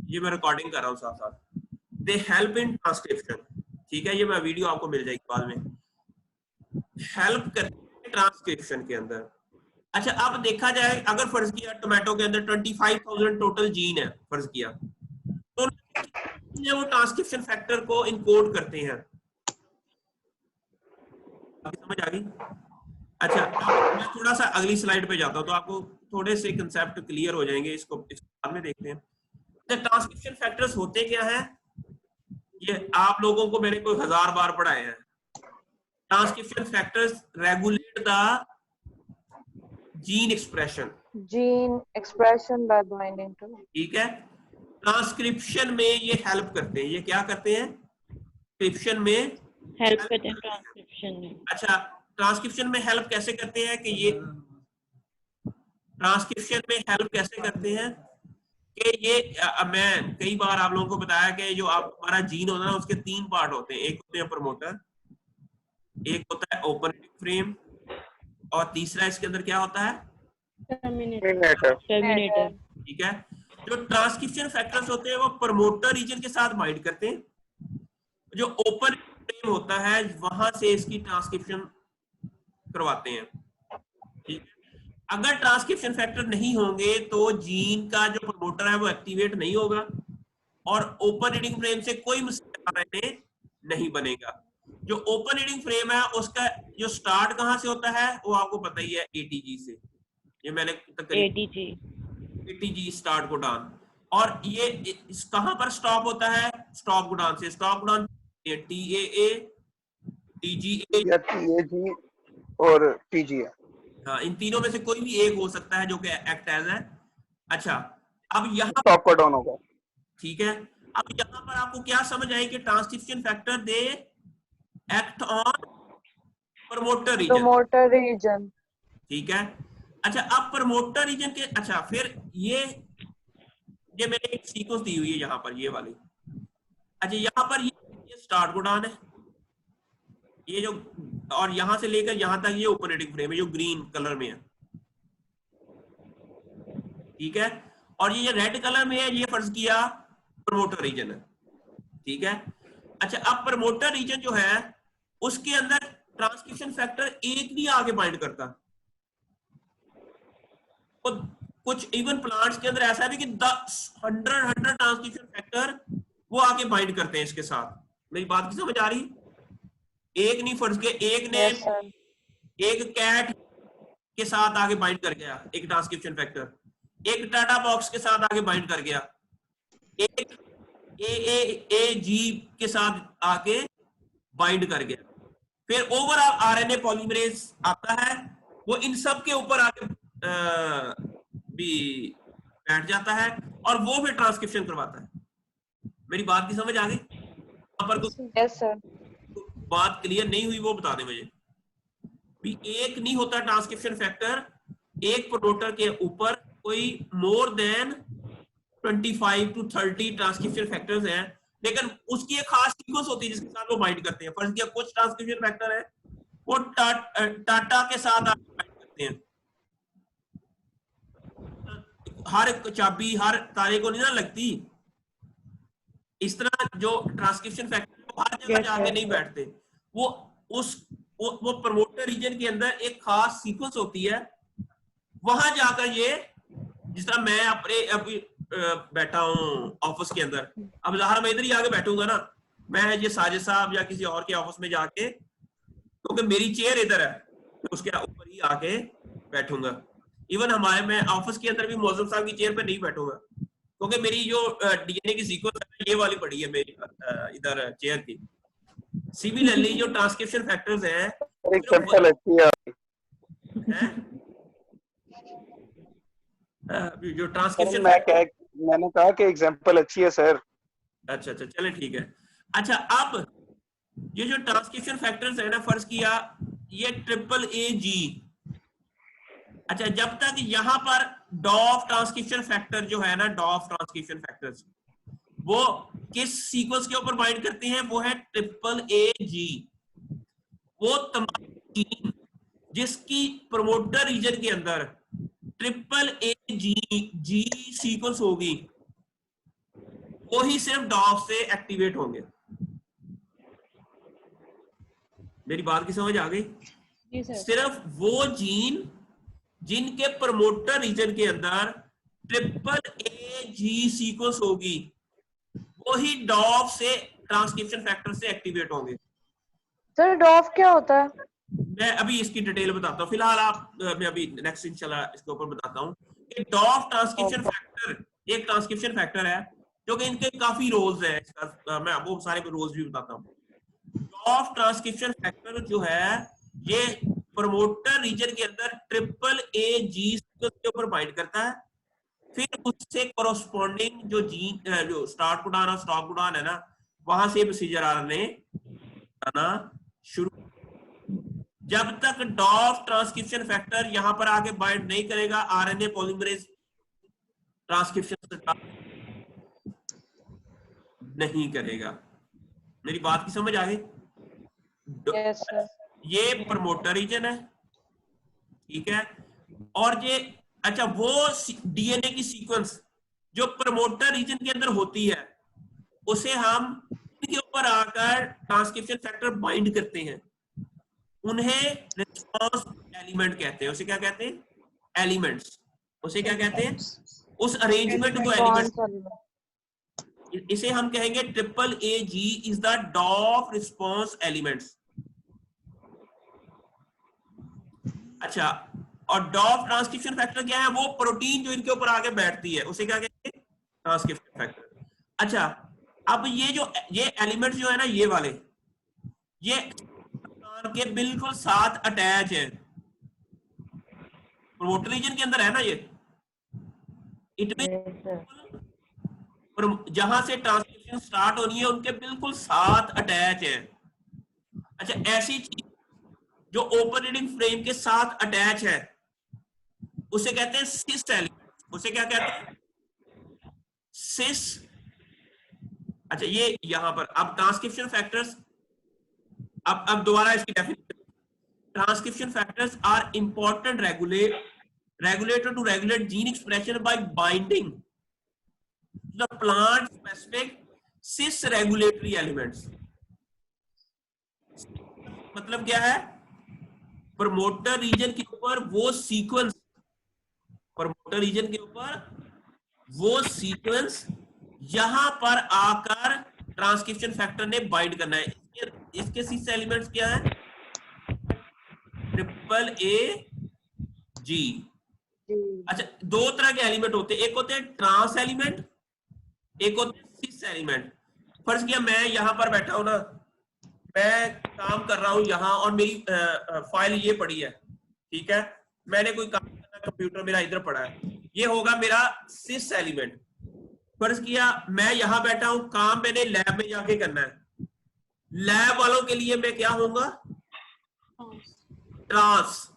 ये मैं रिकॉर्डिंग कर रहा हूँ साथ साथ। दे हेल्प इन ट्रांसक्रिप्शन, ठीक है, ये मैं वीडियो आपको मिल जाएगी बाद में। हेल्प करते हैं ट्रांसक्रिप्शन के अंदर। अच्छा, अब देखा जाए अगर फर्ज किया टोमेटो के अंदर 25,000 टोटल जीन है, फर्ज किया, तो वो ट्रांसक्रिप्शन फैक्टर को इनकोड करते हैं। समझ आ गई? अच्छा, अब मैं थोड़ा सा अगली स्लाइड पे जाता हूँ तो आपको थोड़े से कंसेप्ट क्लियर हो जाएंगे, इसको बाद में देखते हैं। ट्रांसक्रिप्शन फैक्टर्स होते क्या है, ये आप लोगों को मैंने कोई 1000 बार पढ़ाए हैं। Transcription factors regulate the gene expression by binding to, ठीक है। ट्रांसक्रिप्शन में ये हेल्प करते हैं, ये क्या करते हैं, ट्रांसक्रिप्शन में हेल्प करते हैं ट्रांसक्रिप्शन में। अच्छा, ट्रांसक्रिप्शन में हेल्प कैसे करते हैं कि ये ट्रांसक्रिप्शन में हेल्प कैसे करते हैं कि ये मैं कई बार आप लोगों को बताया कि जो आप हमारा जीन होता है ना, उसके 3 पार्ट होते हैं। एक होते हैं प्रमोटर, एक होता है ओपन फ्रेम, और तीसरा इसके अंदर क्या होता है, टर्मिनेटर। ठीक है। जो ट्रांसक्रिप्शन फैक्टर्स होते हैं वो प्रमोटर रीजन के साथ बाइंड करते हैं, जो ओपन फ्रेम होता है वहां से इसकी ट्रांसक्रिप्शन करवाते हैं, ठीक है। अगर ट्रांसक्रिप्शन फैक्टर नहीं होंगे तो जीन का जो प्रमोटर है वो एक्टिवेट नहीं होगा और ओपन रीडिंग फ्रेम से कोई आरएनए नहीं बनेगा। जो ओपन रीडिंग फ्रेम है उसका जो स्टार्ट कहां से होता है वो आपको पता ही है, एटीजी से। ये मैंने एटीजी स्टार्ट कोडान, और ये कहां पर स्टॉप होता है, स्टॉप कोडान से। स्टॉप कोडान टीएए, टीजीए या टीएजी और टीजीए, हाँ, इन तीनों में से कोई भी एक हो सकता है जो कि एक्ट एज है। अच्छा, अब यहाँ स्टॉप कोडान होगा, ठीक है। अब यहाँ पर आपको क्या समझ आई कि transcription factor they act on promoter region, ठीक है। अच्छा, अब प्रमोटर रीजन के, अच्छा फिर ये मैंने एक सीक्वेंस दी हुई है यहाँ पर, ये वाली। अच्छा, यहाँ पर ये स्टार्ट कोडान है, ये जो, और यहां से लेकर यहां तक ये ओपन रीडिंग फ्रेम है जो ग्रीन कलर में है, ठीक है। और ये रेड कलर में है, ये फर्ज किया प्रमोटर रीजन है, ठीक है। अच्छा, अब प्रमोटर रीजन जो है उसके अंदर ट्रांसक्रिप्शन फैक्टर एक भी आगे बाइंड करता, तो कुछ इवन प्लांट्स के अंदर ऐसा है भी कि 100 ट्रांसक्रिप्शन फैक्टर वो आके बाइंड करते हैं इसके साथ। मेरी बात की समझ आ रही? एक नहीं, फर्ज के एक ने एक कैट के साथ आगे बाइंड कर गया एक ट्रांसक्रिप्शन फैक्टर, एक टाटा बॉक्स के साथ आगे बाइंड कर गया, एक एएजी के साथ आके बाइंड कर गया, फिर ओवरऑल आरएनए पॉलीमरेज आता है, वो इन सब के ऊपर आके भी बैठ जाता है और वो फिर ट्रांसक्रिप्शन करवाता है। मेरी बात की समझ आ गई? यहाँ पर यस सर, बात क्लियर नहीं हुई वो बता दें मुझे। भी एक नहीं होता ट्रांसक्रिप्शन फैक्टर, एक प्रमोटर के ऊपर कोई more than 25 to 30 transcription factors हैं, लेकिन उसकी एक खास सीक्वेंस होती है जिसके साथ वो बाइंड करते हैं। फर्स्ट किया कुछ ट्रांसक्रिप्शन फैक्टर है वो टाटा के साथ बाइंड करते हैं। हर चाबी हर तारे को नहीं ना लगती, इस तरह जो ट्रांसक्रिप्शन फैक्टर हर जगह जाके नहीं बैठते, वो प्रमोटर रीजन के अंदर एक खास सीक्वेंस होती है, वहां जाकर ये, जिस तरह मैं अपने अभी बैठा हूँ ऑफिस के अंदर, अब ज़ाहिर मैं इधर ही आके बैठूंगा ना, मैं ये साजिद साहब या किसी और के ऑफिस में जाके, क्योंकि मेरी चेयर इधर है, मैं उसके ऊपर ही आके बैठूंगा। इवन हमारे, मैं ऑफिस के अंदर भी मौजूद साहब की चेयर पे नहीं बैठूंगा, क्योंकि मेरी जो डीएनए की सीक्वेंस है ये वाली पड़ी है मेरी इधर चेयर की। सिमिलरली जो ट्रांसक्रिप्शन फैक्टर्स हैं, एग्जांपल अच्छी है जो ट्रांसक्रिप्शन, मैंने कहा कि एग्जांपल अच्छी है सर। अच्छा चले ठीक है। अच्छा, अब ये जो ट्रांसक्रिप्शन फैक्टर्स है ना, फर्ज किया ये AAG, अच्छा जब तक यहाँ पर डॉफ ट्रांसक्रिप्शन फैक्टर जो है ना, डॉफ ट्रांसक्रिप्शन फैक्टर्स वो किस सीक्वेंस के ऊपर बाइंड करते हैं, वो है AAG। वो तमाम जीन जिसकी प्रमोटर रीजन के अंदर AAG सीक्वेंस होगी, वो ही सिर्फ डॉफ से एक्टिवेट होंगे। मेरी बात की समझ आ गई? जी सर। सिर्फ वो जीन जिनके प्रमोटर रीजन के अंदर AAG सीक्वेंस होगी वो ही डॉफ से ट्रांसक्रिप्शन फैक्टर से एक्टिवेट होंगे। सर डॉफ क्या होता है? मैं अभी इसकी डिटेल बताता हूँ, फिलहाल आप मैं अभी नेक्स्ट इंशाल्लाह इसके ऊपर बताता हूँ कि डॉफ ट्रांसक्रिप्शन फैक्टर एक ट्रांसक्रिप्शन फैक्टर है जो कि इनके काफी रोल्स हैं। इसका मैं वो सारे रोल्स भी बताता हूँ। डॉफ ट्रांसक्रिप्शन फैक्टर जो है ये प्रमोटर रीजन के अंदर AAG के ऊपर बाइंड करता है, फिर उससे कोरोस्पोंडिंग जो जीन जो स्टार्ट कोडॉन और स्टॉप कोडॉन है ना, वहां से मैसेंजर आरएनए आना शुरू। जब तक डॉफ ट्रांसक्रिप्शन फैक्टर यहां पर आके बाइंड नहीं करेगा आरएनए पॉलीमरेज ट्रांसक्रिप्शन नहीं करेगा। मेरी बात की समझ आ गई? Yes sir. ये प्रमोटर रीजन है, ठीक है, और ये अच्छा वो डीएनए की सीक्वेंस जो प्रमोटर रीजन के अंदर होती है उसे हम इनके ऊपर आकर ट्रांसक्रिप्शन फैक्टर बाइंड करते हैं, उन्हें रिस्पांस एलिमेंट कहते हैं। उसे क्या कहते हैं? एलिमेंट्स। उसे क्या कहते हैं? उस अरेंजमेंट को एलिमेंट। इसे हम कहेंगे AAG is the डॉफ response elements. अच्छा, और डॉफ ट्रांसक्रिप्शन फैक्टर क्या है? वो प्रोटीन जो इनके ऊपर आके बैठती है उसे क्या कहते हैं? Transcription factor. अच्छा, अब ये एलिमेंट्स जो है ना, ये वाले ये के बिल्कुल साथ अटैच है, प्रोमोटर रीजन के अंदर है ना ये, इट मीन जहां से ट्रांसक्रिप्शन स्टार्ट होनी है उनके बिल्कुल साथ अटैच है। अच्छा, ऐसी चीज जो ओपन रीडिंग फ्रेम के साथ अटैच है उसे कहते हैं सिस एलिमेंट। उसे क्या कहते हैं? सिस। अच्छा, ये यहां पर अब ट्रांसक्रिप्शन फैक्टर्स, अब दोबारा इसकी definition. Transcription factors are important regulator to regulate gene expression by binding the plant specific cis regulatory elements। मतलब क्या है? प्रमोटर रीजन के ऊपर वो सीक्वेंस, प्रमोटर रीजन के ऊपर वो सीक्वेंस यहां पर आकर ट्रांसक्रिप्शन फैक्टर ने बाइंड करना है। इसके सिस एलिमेंट्स क्या है? AAG। अच्छा, दो तरह के एलिमेंट होते हैं, एक होते हैं ट्रांस एलिमेंट, एक होते हैं सिस एलिमेंट। फर्ज किया मैं यहां पर बैठा हूं ना, मैं काम कर रहा हूं यहां और मेरी फाइल ये पड़ी है, ठीक है, मैंने कोई काम करना, कंप्यूटर मेरा इधर पड़ा है, ये होगा मेरा सिस एलिमेंट। फर्ज किया मैं यहां बैठा हूं, काम मैंने लैब में जाके करना है, लैब वालों के लिए मैं क्या होऊंगा? ट्रांस।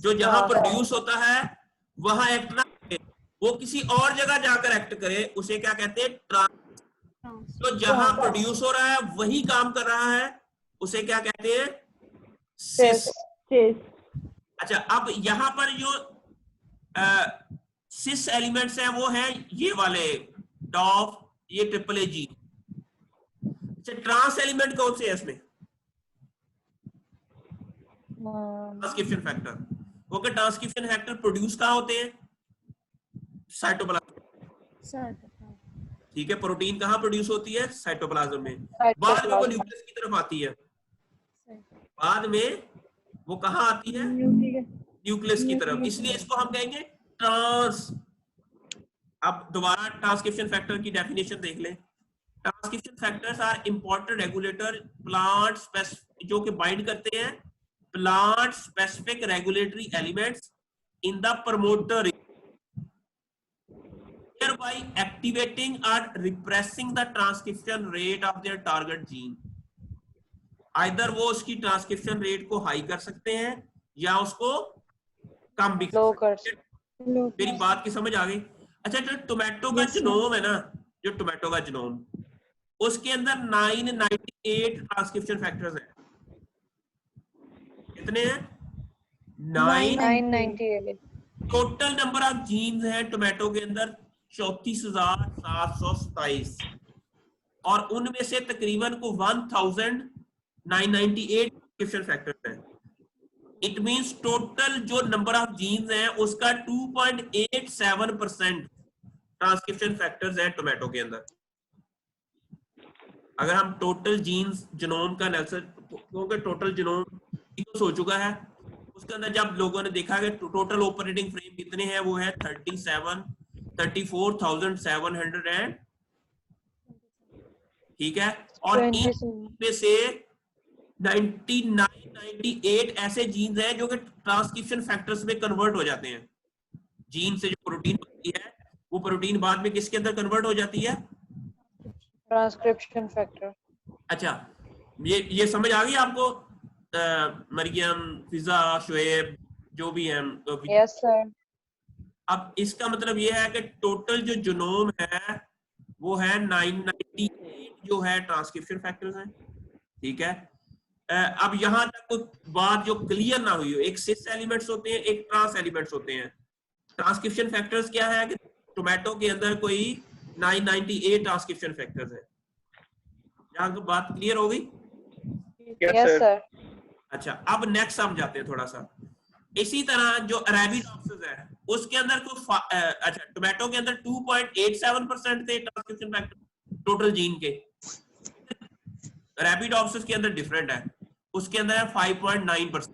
जो जहां प्रोड्यूस होता है वहां एक्ट ना करे, वो किसी और जगह जाकर एक्ट करे, उसे क्या कहते हैं? ट्रांस। तो जहां प्रोड्यूस हो रहा है वही काम कर रहा है, उसे क्या कहते हैं? सिस। अच्छा, अब यहां पर जो सिस एलिमेंट्स हैं वो हैं ये वाले डॉफ, ये AAG। अच्छा, ट्रांस एलिमेंट कौन से है इसमें? Transcription factor. Okay, transcription factor produce कहां होते हैं? साइटोप्लाज्म। ठीक है, प्रोटीन कहां प्रोड्यूस होती है? साइटोप्लाज्म में। बाद में वो न्यूक्लियस की तरफ आती है, बाद में वो कहां आती है? न्यूक्लियस की तरफ, इसलिए इसको हम कहेंगे ट्रांस। अब दोबारा ट्रांसक्रिप्शन फैक्टर की डेफिनेशन देख लें। Transcription factors are important regulator plant specific, जो कि बाइंड करते हैं plant specific regulatory elements in the promoter, thereby activating or repressing the transcription rate of their target gene। Either वो उसकी ट्रांसक्रिप्शन रेट को हाई कर सकते हैं या उसको कम भी कर सकते हैं। मेरी बात की समझ आ गई? अच्छा, जो टोमेटो का जीनोम है ना, जो टोमेटो का जीनोम, उसके अंदर 998 ट्रांसक्रिप्शन फैक्टर्स हैं। कितने हैं? 998। टोटल नंबर ऑफ जीन्स हैं टोमेटो के अंदर 34,727 और उनमें से तकरीबन को 1,998 ट्रांसक्रिप्शन फैक्टर्स हैं। इट मींस टोटल जो नंबर ऑफ जीन्स हैं उसका 2.87% ट्रांसक्रिप्शन फैक्टर्स हैं टोमेटो के अंदर। अगर हम टोटल जीन्स जीनोम का एनालिसिस, क्योंकि टोटल जीनोम हो चुका है, उसके अंदर जब लोगों ने देखा कि टोटल ऑपरेटिंग फ्रेम कितने हैं, वो है 34,700 ठीक है। और इनमें से 98 ऐसे जीन्स हैं जो कि ट्रांसक्रिप्शन फैक्टर्स में कन्वर्ट हो जाते हैं। जीन से जो प्रोटीन बनती है वो प्रोटीन बाद में किसके अंदर कन्वर्ट हो जाती है? Transcription factor. अच्छा, ये समझ आ गई आपको? मरियम, फिजा, शुएब, जो भी हैं। Yes sir. अब इसका मतलब ये है कि टोटल जो जीनोम है वो है 998 जो है ट्रांसक्रिप्शन फैक्टर्स हैं, ठीक है। अब यहां तक कोई बात जो क्लियर ना हुई हो, एक सिस एलिमेंट्स होते हैं, एक ट्रांस एलिमेंट्स होते हैं। ट्रांसक्रिप्शन फैक्टर्स क्या है कि टोमेटो के अंदर कोई 998 ट्रांसक्रिप्शन फैक्टर्स है। यहां की बात क्लियर हो गई? Yes sir. अच्छा, अब नेक्स्ट हम जाते हैं थोड़ा सा। इसी तरह जो अरेबिडोप्सिस है उसके अंदर को अच्छा, टोमेटो के अंदर 2.87% थे ट्रांसक्रिप्शन फैक्टर टोटल जीन के। अरेबिडोप्सिस के अंदर डिफरेंट है, उसके अंदर है 5.9%,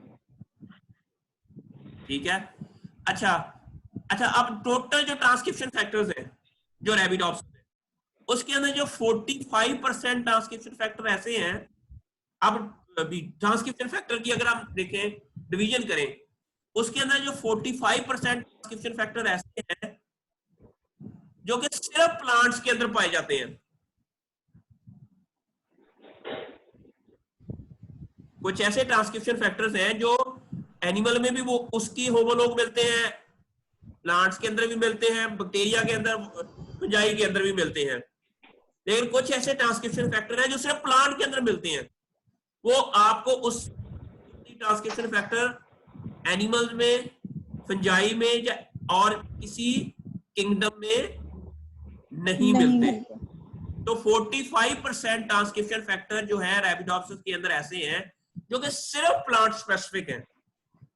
ठीक है। अच्छा, अब टोटल जो ट्रांसक्रिप्शन फैक्टर्स हैं जो अरेबिडोप्सिस है उसके अंदर जो 45% ट्रांसक्रिप्शन फैक्टर ऐसे हैं। अब ट्रांसक्रिप्शन फैक्टर की अगर हम देखें, डिवीजन करें, उसके अंदर जो 45% ट्रांसक्रिप्शन फैक्टर ऐसे हैं जो कि सिर्फ प्लांट्स के अंदर पाए जाते हैं। कुछ ऐसे ट्रांसक्रिप्शन फैक्टर्स हैं जो एनिमल में भी वो उसकी होमोलॉग मिलते हैं, प्लांट्स के अंदर भी मिलते हैं, बैक्टीरिया के अंदर, फंजाई के अंदर भी मिलते हैं। लेकिन कुछ ऐसे ट्रांसक्रिप्शन फैक्टर हैं जो सिर्फ प्लांट के अंदर मिलते हैं। वो आपको उस ट्रांसक्रिप्शन फैक्टर एनिमल्स में, फंजाई में और किसी किंगडम में नहीं मिलते। तो 45% ट्रांसक्रिप्शन फैक्टर जो है अरेबिडोप्सिस के अंदर ऐसे हैं जो कि सिर्फ प्लांट स्पेसिफिक हैं।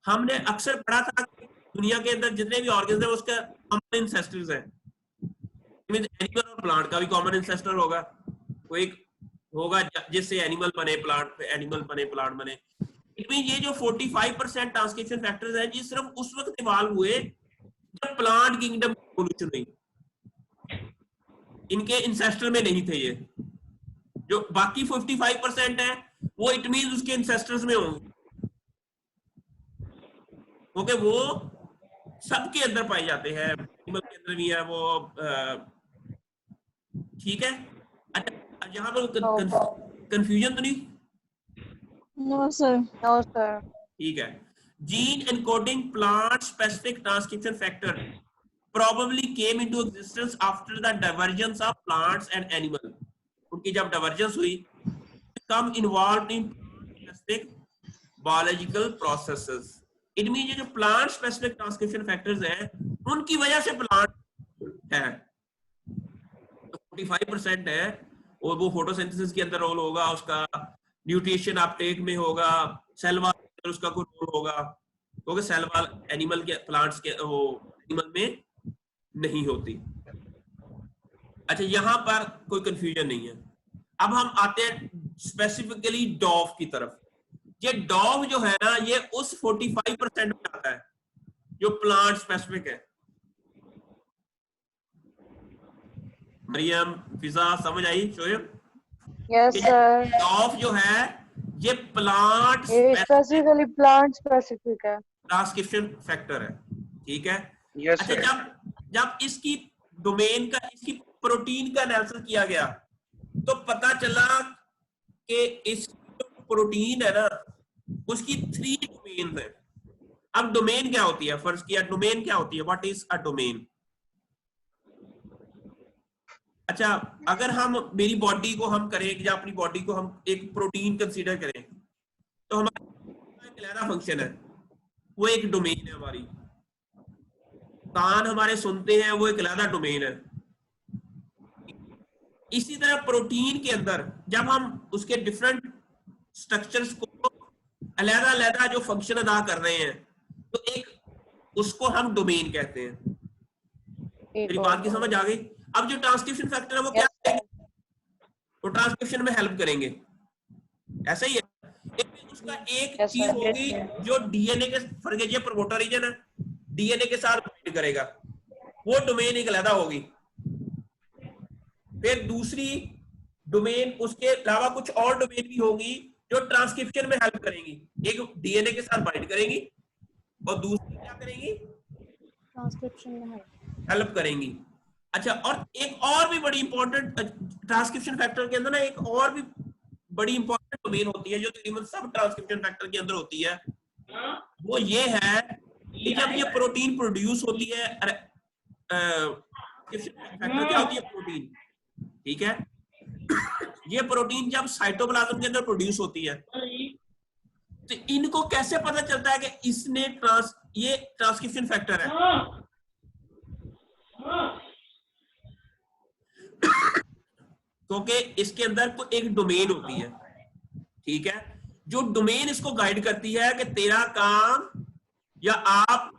हमने अक्सर पढ़ा था कि दुनिया के अंदर जितने भी ऑर्गेन्स हैं उसका कॉमन इंसेस्टर्स है। एनिमल और प्लांट का भी कॉमन इंसेस्टर होगा, कोई होगा जिससे एनिमल बने, प्लांट बने। इट मीन ये जो 45% ट्रांसक्रिप्शन फैक्टर्स हैं ये सिर्फ उस वक्त इवॉल्व हुए जब प्लांट किंगडम की इवोल्यूशन हुई, इनके इंसेस्टर में नहीं थे ये। जो बाकी 55% है वो इट मीन उसके इंसेस्टर्स में होंगे, क्योंकि वो सबके अंदर पाए जाते हैं, एनिमल के अंदर भी है वो, ठीक है। अच्छा, यहाँ पर कंफ्यूजन तो नहीं? No sir. No sir. ठीक है। Gene encoding plant specific transcription factor probably came into existence after the divergence of plants and animal. उनकी जब divergence हुई, become involved in specific biological processes. It means ये जो plant specific transcription factors हैं उनकी वजह से plant है। तो 45% है और वो फोटोसिंथेसिस के अंदर रोल होगा, उसका न्यूट्रिशन अपटेक में होगा, सेल वाल उसका कोई रोल होगा, क्योंकि सेल वाल एनिमल के, प्लांट्स के, वो एनिमल में नहीं होती। अच्छा, यहां पर कोई कंफ्यूजन नहीं है। अब हम आते हैं स्पेसिफिकली डॉव की तरफ। ये डॉव जो है ना ये उस 45% में आता है जो प्लांट स्पेसिफिक है। मरियम, फिजा, समझ आई? शोएब? Yes sir. डॉव जो है ये प्लांट स्पेसिफिकली प्लांट स्पेसिफिक है, ट्रांसक्रिप्शन फैक्टर है, ठीक है। यस अच्छा, सर। जब इसकी डोमेन का, इसकी प्रोटीन का एनालिसिस किया गया तो पता चला कि इस प्रोटीन है ना उसकी 3 डोमेन है। अब डोमेन क्या होती है? फर्स्ट किया, डोमेन क्या होती है? What is a domain? अच्छा, अगर हम मेरी बॉडी को हम करें या अपनी बॉडी को हम एक प्रोटीन कंसीडर करें तो हमारा एक अलग फंक्शन है, वो एक डोमेन है हमारी। कान हमारे सुनते हैं, वो एक अलग डोमेन है। इसी तरह प्रोटीन के अंदर जब हम उसके डिफरेंट स्ट्रक्चर्स को अलग-अलग जो फंक्शन अदा कर रहे हैं तो एक उसको हम डोमेन कहते हैं। मेरी बात की समझ आ गई? अब जो ट्रांसक्रिप्शन फैक्टर है वो क्या करेंगे? वो ट्रांसक्रिप्शन में हेल्प करेंगे, ऐसा ही है। उसका एक Yes, चीज sir. होगी जो डीएनए के फर्क है, प्रोमोटर रीजन है, डीएनए के साथ बाइंड करेगा, वो डोमेन एक अलग होगी। फिर दूसरी डोमेन उसके अलावा कुछ और डोमेन भी होगी जो ट्रांसक्रिप्शन में हेल्प करेंगी, एक डीएनए के साथ बाइंड करेंगी और दूसरी क्या करेंगी? ट्रांसक्रिप्शन में हेल्प करेंगी। अच्छा, और एक और भी बड़ी इंपॉर्टेंट ट्रांसक्रिप्शन फैक्टर के अंदर ना एक और भी बड़ी इंपॉर्टेंट डोमेन होती है जो तकरीबन सब ट्रांसक्रिप्शन फैक्टर के अंदर होती है, वो ये है कि जब ये प्रोटीन प्रोड्यूस होती है, फैक्टर क्या होती है? प्रोटीन, ठीक है। ये प्रोटीन जब साइटोप्लाज्म के अंदर प्रोड्यूस होती है तो इनको कैसे पता चलता है कि इसने ये ट्रांसक्रिप्शन फैक्टर है? क्योंकि इसके अंदर को एक डोमेन होती है, ठीक है, जो डोमेन इसको गाइड करती है कि तेरा काम या आप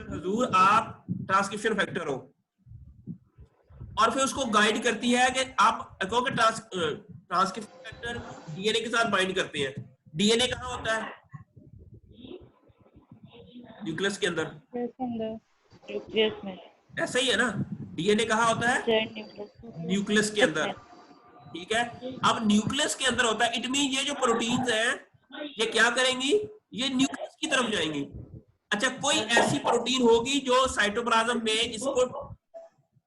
हुजूर आप ट्रांसक्रिप्शन फैक्टर हो, और फिर उसको गाइड करती है कि आप क्योंकि ट्रांसक्रिप्शन फैक्टर डीएनए के साथ बाइंड करते हैं। डीएनए कहाँ होता है? न्यूक्लियस के अंदर, न्यूक्लियस में। ऐसा ही है ना? डीएनए कहाँ होता है? न्यूक्लियस के अंदर, ठीक है। अब न्यूक्लियस के अंदर होता है, इट मीन ये जो प्रोटीन्स हैं ये क्या करेंगी? ये न्यूक्लियस की तरफ जाएंगी। अच्छा, कोई ऐसी प्रोटीन होगी जो साइटोप्लाज्म में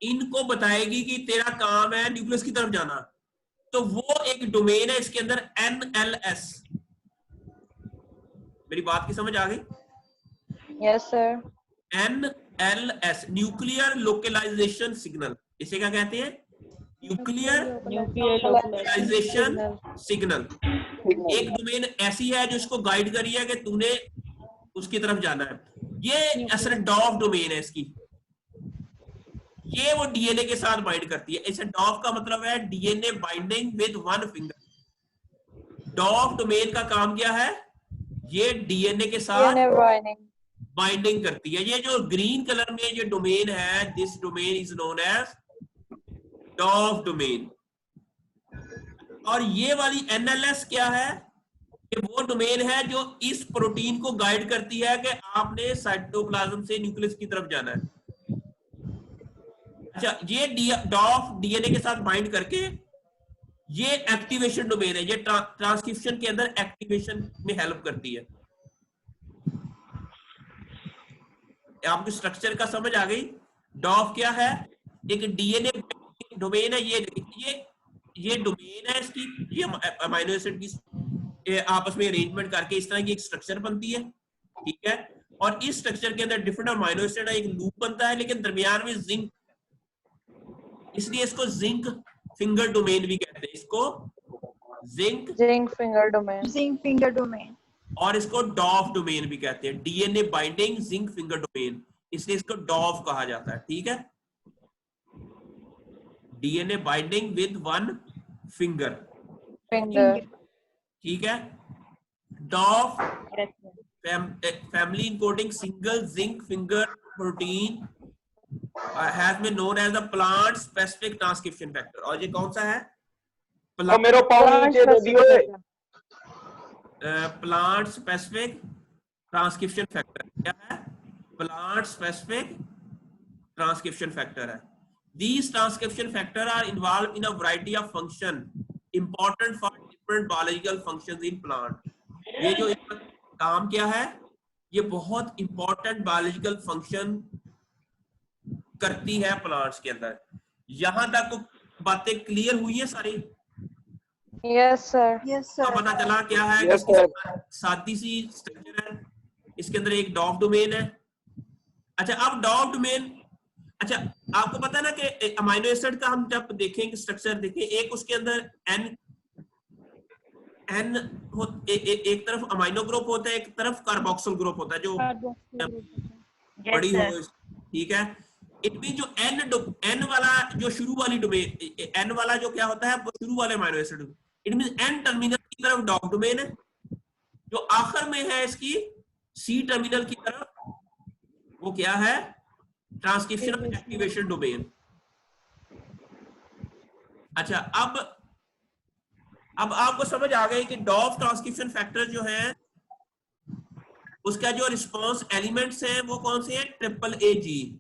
इनको बताएगी कि तेरा काम है न्यूक्लियस की तरफ जाना, तो वो एक डोमेन है इसके अंदर, NLS। मेरी बात की समझ आ गई? Yes sir. NLS, nuclear localisation signal, इसे क्या कहते हैं? Nuclear localisation signal. एक डोमेन ऐसी है जो इसको गाइड करी है कि तूने उसकी तरफ जाना है। ये असर डॉफ डोमेन है इसकी, ये वो डीएनए के साथ बाइंड करती है। इसे डॉफ का मतलब है DNA binding with one finger. डॉफ domain का काम क्या है? ये डीएनए के साथ बाइंडिंग करती है। ये जो ग्रीन कलर में ये डोमेन है, this domain is known as DOF domain. और ये वाली एनएलएस क्या है? ये वो डोमेन है जो इस प्रोटीन को गाइड करती है कि आपने साइटोप्लाज्म से न्यूक्लियस की तरफ जाना है। अच्छा, ये डॉफ डीएनए के साथ बाइंड करके ये एक्टिवेशन डोमेन है, ये ट्रांसक्रिप्शन के अंदर एक्टिवेशन में हेल्प करती है। आपको स्ट्रक्चर का समझ आ गई? डॉफ क्या है? एक डीएनए डोमेन है, ये डोमेन है इसकी, ये अमीनो एसिड की आपस में अरेंजमेंट करके इस तरह की एक स्ट्रक्चर बनती है, ठीक है। और इस स्ट्रक्चर के अंदर डिफरेंट अमीनो एसिड है, एक लूप बनता है, लेकिन दरमियान में जिंक, इसलिए इसको जिंक फिंगर डोमेन भी कहते हैं, इसको जिंक फिंगर डोमेन और इसको डॉफ डोमेन भी कहते हैं, DNA binding zinc finger domain, इसलिए इसको डॉफ कहा जाता है, ठीक है। DNA binding with one finger, ठीक है। Dof family encoding single zinc finger protein has been known as the plant specific transcription factor। और ये कौन सा है? मेरा पाउंड नीचे दे दियो। प्लांट स्पेसिफिक ट्रांसक्रिप्शन फैक्टर क्या है? प्लांट स्पेसिफिक ट्रांसक्रिप्शन फैक्टर है। These transcription factor are involved in a variety of function important for different biological functions in plant। ये जो इसका काम क्या है? ये बहुत इंपॉर्टेंट बायोलॉजिकल फंक्शन करती है प्लांट्स के अंदर। यहां तक बातें क्लियर हुई है सारी? Yes sir. पता चला क्या है? Yes, sir. सादी सी स्ट्रक्चर है, इसके अंदर एक डॉफ डोमेन है। अच्छा, अब डॉफ डोमेन, अच्छा आपको पता है ना कि अमीनो एसिड का हम जब देखेंगे स्ट्रक्चर देखें, एक उसके अंदर एक तरफ अमीनो ग्रुप होता है, एक तरफ कार्बोक्सिल ग्रुप होता है जो बड़ी हो, ठीक है। इट मीन जो एन वाला जो शुरू वाली डोमेन, एन वाला जो क्या होता है वो शुरू वाले amino acid, it mean N terminal की तरफ डॉग डोमेन है, जो आखिर में है इसकी सी टर्मिनल की तरफ वो क्या है, ट्रांसक्रिप्शन एक्टिवेशन डोमेन। अच्छा, अब आपको समझ आ गई कि डॉफ ट्रांसक्रिप्शन फैक्टर जो है उसका जो रिस्पांस एलिमेंट्स हैं वो कौन से हैं, ट्रिपल ए जीन।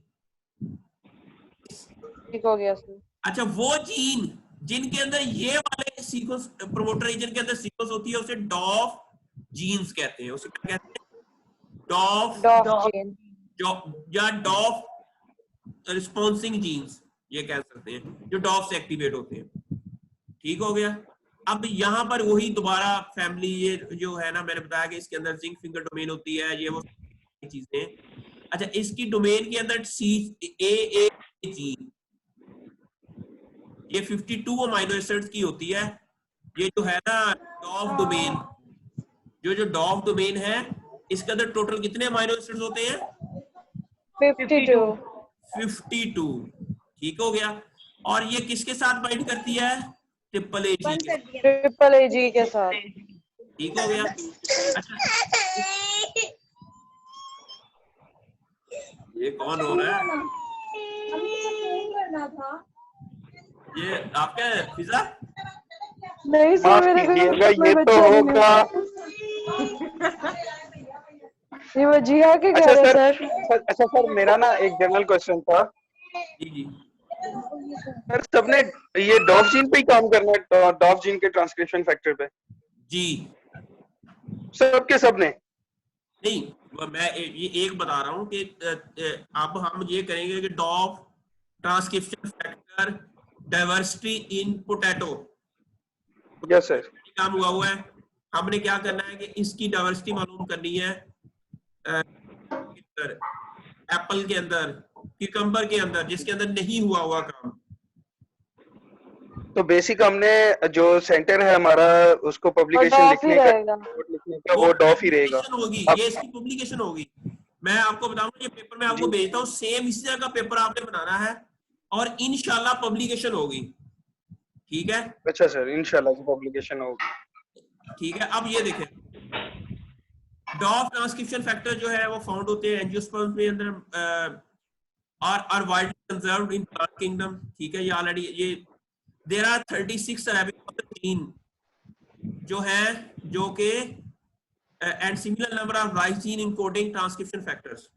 ठीक हो गया सर। अच्छा, वो जीन जिनके अंदर ये वाले सीक्वेंस प्रोमोटर रीजन के अंदर सीक्वेंस होती है उसे डॉफ जीन्स कहते हैं। उसे क्या कहते हैं, डॉफ जीन या डॉफ रिस्पॉन्सिंग जीन्स ये कह सकते हैं, जो डॉफ से एक्टिवेट होते हैं। ठीक हो गया। अब यहाँ पर वही दोबारा फैमिली ये जो है ना, मैंने बताया कि इसके अंदर जिंक फिंगर डोमेन होती है, ये वो चीजें। अच्छा, इसकी डोमेन के अंदर सी ए जीन ये 52 अमीनो एसिड्स की होती है। ये जो है ना डॉफ डोमेन, जो डॉफ डोमेन है इसके अंदर टोटल कितने अमीनो एसिड्स होते हैं, 52। ठीक हो गया। और ये किसके साथ बाइंड करती है, ट्रिपल ए जी के साथ। ठीक हो गया। अच्छा, ये कौन हो रहा है, ये आपका पिज्जा? नहीं सर, मेरे को ये तो होगा। ये वो जिया के अच्छा घर है सर, अच्छा सर, मेरा ना एक जनरल क्वेश्चन था। जी सर सबने ये डॉफ जीन पे ही काम करना है, डॉफ जीन के ट्रांसक्रिप्शन फैक्टर पे जी। सबके सबने? नहीं, मैं ये एक बता रहा हूँ कि अब हम ये करेंगे कि Dof transcription factor diversity in potato. Yes sir. काम हुआ है, हमने क्या करना है कि इसकी डाइवर्सिटी मालूम करनी है एप्पल के अंदर, क्यूकम्बर के अंदर, जिसके अंदर नहीं हुआ काम। तो बेसिक हमने जो सेंटर है हमारा उसको पब्लिकेशन लिखने का वो डॉफ ही रहेगा होगी। ये इसकी पब्लिकेशन होगी। मैं आपको बताऊंगा, ये पेपर मैं आपको भेजता हूँ, सेम इसी तरह का पेपर आपने बनाना है और इंशाल्लाह पब्लिकेशन होगी। ठीक है? अच्छा सर, इंशाल्लाह की पब्लिकेशन होगी। ठीक है। अब ये देखें, डॉफ ट्रांसक्रिप्शन फैक्टर जो है वो फाउंड होते हैं एंजियोस्पर्म्स में अंदर और widely conserved in plant kingdom. ठीक है, ये ऑलरेडी ये देयर आर 36 अरेबिक जीन जो है, जो के and similar number of rice gene encoding transcription factors.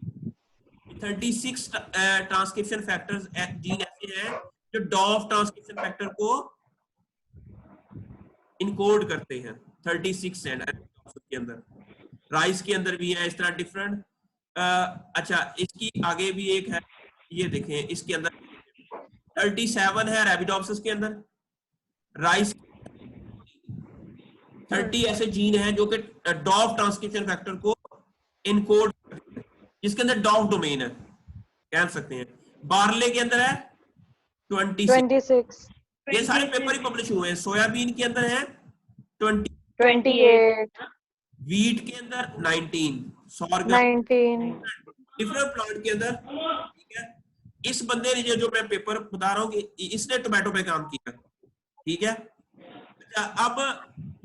36 transcription factors gene ऐसे हैं जो डॉफ ट्रांसक्रिप्शन फैक्टर को इनकोड करते हैं। 36 एंड के अंदर, राइस के अंदर भी है इस तरह डिफरेंट। अच्छा, इसकी आगे भी एक है, ये देखें, इसके अंदर 37 है रैबिडोप्सिस के अंदर, राइस 30 ऐसे जीन हैं जो कि डॉफ ट्रांसक्रिप्शन फैक्टर को इनकोड करते हैं, जिसके अंदर डॉफ डोमेन है कह सकते हैं। बार्ले के अंदर है 26। ये सारे पेपर ही पब्लिश हुए हैं। सोयाबीन के अंदर है 28, वीट के अंदर 19, सॉर्गम 19, डिफरेंट प्लांट के अंदर। ठीक है, इस बंदे ने जो मैं पेपर बता रहा हूँ कि इसने टोमेटो पे काम किया। ठीक है। अच्छा, अब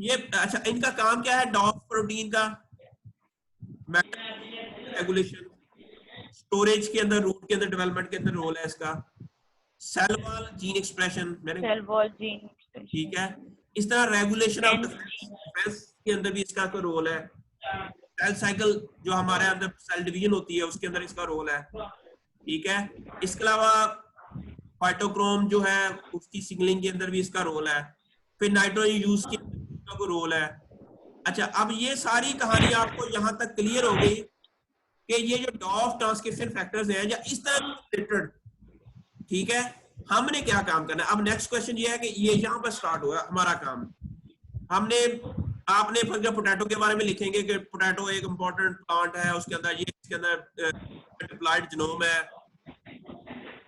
ये, अच्छा, इनका काम क्या है, डॉफ प्रोटीन का रेगुलेशन, स्टोरेज के अंदर, रूट के अंदर, डेवलपमेंट के अंदर रोल है इसका। Cell wall gene expression, cell wall gene. ठीक है। इस तरह रेगुलेशन ऑफ डिफेंस के अंदर भी इसका कोई रोल है। सेल साइकिल जो हमारे अंदर सेल डिवीजन होती है उसके अंदर इसका रोल है। ठीक है। इसके अलावा फाइटोक्रोम जो है उसकी सिग्नलिंग के अंदर भी इसका रोल है। फिर नाइट्रोजन यूज के अंदर कोई रोल है। अच्छा, अब ये सारी कहानी आपको यहाँ तक क्लियर हो गई कि ये जो डॉफ ट्रांसक्रिप्शन फैक्टर्स हैं या इस तरह रिलेटेड, ठीक है, हमने क्या काम करना है। अब नेक्स्ट क्वेश्चन ये है कि ये यहाँ पर स्टार्ट हुआ हमारा काम। हमने, आपने फिर पोटैटो के बारे में लिखेंगे कि पोटैटो एक इंपॉर्टेंट प्लांट है, उसके अंदर ये, इसके अंदर मल्टीप्लाइड जीनोम है,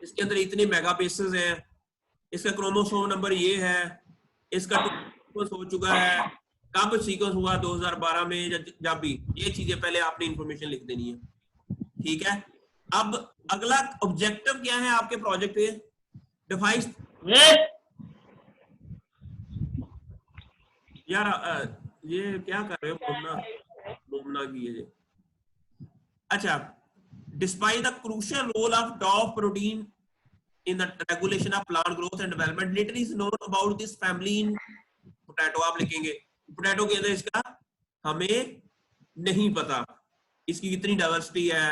इसके अंदर इतने मेगा बेसेस हैं, इसका क्रोमोसोम नंबर ये है, इसका सीक्वेंस हो चुका है, कब सीक्वेंस हुआ 2012 में, जब भी, ये चीजें पहले आपने इंफॉर्मेशन लिख देनी है। ठीक है। अब अगला ऑब्जेक्टिव क्या है आपके प्रोजेक्ट के? डिवाइस यार ये क्या कर रहे हो मोमना की ये। अच्छा, despite the crucial role of DOF protein in the regulation of plant growth and development, little is known about this family in potato। आप लिखेंगे पोटैटो के अंदर इसका हमें नहीं पता, इसकी कितनी डाइवर्सिटी है,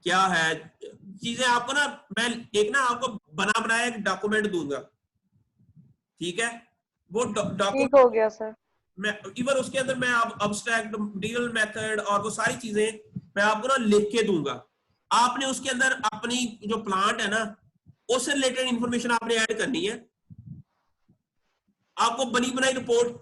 क्या है चीजें। आपको ना मैं एक ना आपको बना बनाया एक डॉक्यूमेंट दूंगा, ठीक है? वो डॉक्यूमेंट हो गया सर। मैं इवन उसके अंदर मैं अब्स्ट्रैक्ट मटेरियल मेथड और वो सारी चीजें मैं आपको ना लिख के दूंगा। आपने उसके अंदर अपनी जो प्लांट है ना उससे रिलेटेड इंफॉर्मेशन आपने ऐड करनी है। आपको बनी बनाई रिपोर्ट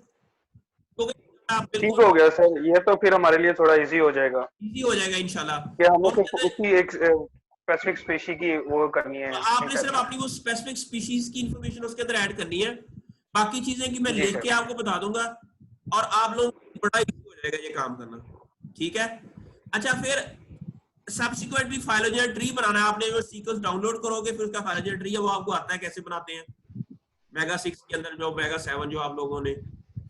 ठीक हो गया सर, ये तो फिर हमारे लिए थोड़ा इजी हो जाएगा इंशाल्लाह। कि हमें सिर्फ उसी एक स्पेसिफिक स्पीशी की वो करनी है। आपने सिर्फ अपनी वो स्पेसिफिक स्पीशीज की इंफॉर्मेशन उसके अंदर ऐड करनी है, बाकी चीजें की मैं लिख के आपको बता दूंगा और आप लोग बड़ा इजी हो जाएगा ये काम करना, ठीक है? अच्छा, फिर सब्सिक्वेंटली फाइलोजेनेटिक ट्री बनाना है। आपने वो सीक्वेंस डाउनलोड करोगे, फिर उसका फाइलोजेनेटिक ट्री है वो आपको आता है कैसे बनाते हैं मेगा 6 के अंदर, जो मेगा 7 जो आप लोगों ने।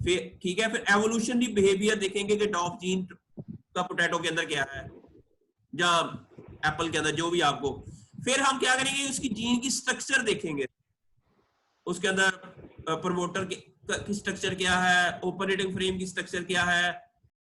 फिर ठीक है, फिर एवोल्यूशनरी बिहेवियर देखेंगे कि डॉफ जीन का पोटैटो के अंदर क्या है, या एप्पल के अंदर, जो भी आपको। फिर हम क्या करेंगे, उसकी जीन की स्ट्रक्चर देखेंगे, उसके अंदर प्रमोटर की स्ट्रक्चर क्या है, ऑपरेटिंग फ्रेम की स्ट्रक्चर क्या है,